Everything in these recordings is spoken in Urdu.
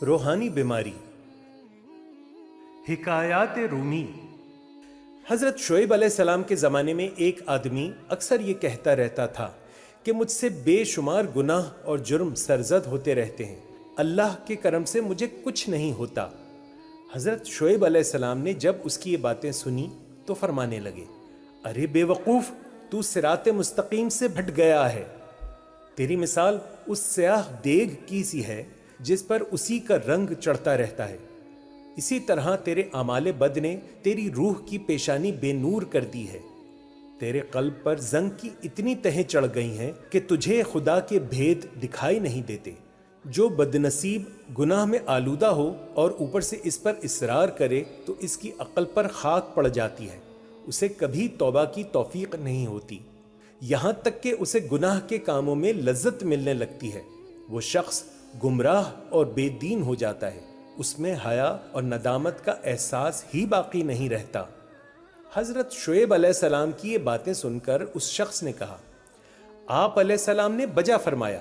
روحانی بیماری۔ حکایات رومی۔ حضرت شعیب علیہ السلام کے زمانے میں ایک آدمی اکثر یہ کہتا رہتا تھا کہ مجھ سے بے شمار گناہ اور جرم سرزد ہوتے رہتے ہیں، اللہ کے کرم سے مجھے کچھ نہیں ہوتا۔ حضرت شعیب علیہ السلام نے جب اس کی یہ باتیں سنی تو فرمانے لگے، ارے بے وقوف، تو صراط مستقیم سے بھٹ گیا ہے۔ تیری مثال اس سیاہ دیگ کی سی ہے جس پر اسی کا رنگ چڑھتا رہتا ہے۔ اسی طرح تیرے اعمال بد نے تیری روح کی پیشانی بے نور کر دی ہے۔ تیرے قلب پر زنگ کی اتنی تہیں چڑھ گئی ہیں کہ تجھے خدا کے بھید دکھائی نہیں دیتے۔ جو بد نصیب گناہ میں آلودہ ہو اور اوپر سے اس پر اصرار کرے تو اس کی عقل پر خاک پڑ جاتی ہے، اسے کبھی توبہ کی توفیق نہیں ہوتی، یہاں تک کہ اسے گناہ کے کاموں میں لذت ملنے لگتی ہے۔ وہ شخص گمراہ اور بے دین ہو جاتا ہے، اس میں حیا اور ندامت کا احساس ہی باقی نہیں رہتا۔ حضرت شعیب علیہ السلام کی یہ باتیں سن کر اس شخص نے کہا، آپ علیہ السلام نے بجا فرمایا،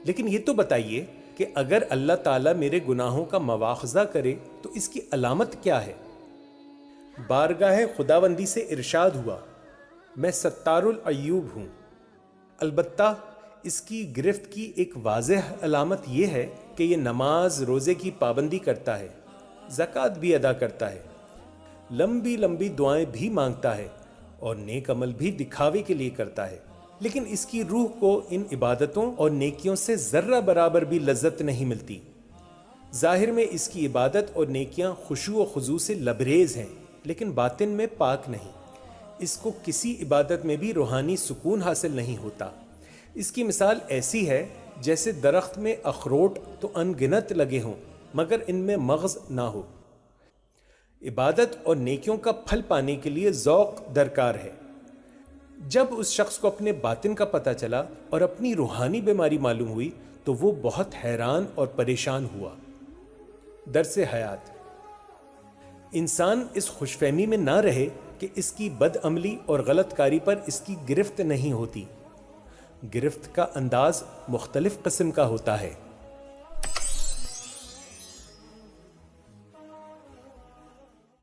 لیکن یہ تو بتائیے کہ اگر اللہ تعالیٰ میرے گناہوں کا مواخذہ کرے تو اس کی علامت کیا ہے؟ بارگاہ خداوندی سے ارشاد ہوا، میں ستار العیوب ہوں۔ البتہ اس کی گرفت کی ایک واضح علامت یہ ہے کہ یہ نماز روزے کی پابندی کرتا ہے، زکوٰۃ بھی ادا کرتا ہے، لمبی لمبی دعائیں بھی مانگتا ہے اور نیک عمل بھی دکھاوے کے لیے کرتا ہے، لیکن اس کی روح کو ان عبادتوں اور نیکیوں سے ذرہ برابر بھی لذت نہیں ملتی۔ ظاہر میں اس کی عبادت اور نیکیاں خشوع و خضوع سے لبریز ہیں، لیکن باطن میں پاک نہیں۔ اس کو کسی عبادت میں بھی روحانی سکون حاصل نہیں ہوتا۔ اس کی مثال ایسی ہے جیسے درخت میں اخروٹ تو ان گنت لگے ہوں مگر ان میں مغز نہ ہو۔ عبادت اور نیکیوں کا پھل پانے کے لیے ذوق درکار ہے۔ جب اس شخص کو اپنے باطن کا پتہ چلا اور اپنی روحانی بیماری معلوم ہوئی تو وہ بہت حیران اور پریشان ہوا۔ درس حیات: انسان اس خوش فہمی میں نہ رہے کہ اس کی بد عملی اور غلط کاری پر اس کی گرفت نہیں ہوتی۔ گرفت کا انداز مختلف قسم کا ہوتا ہے۔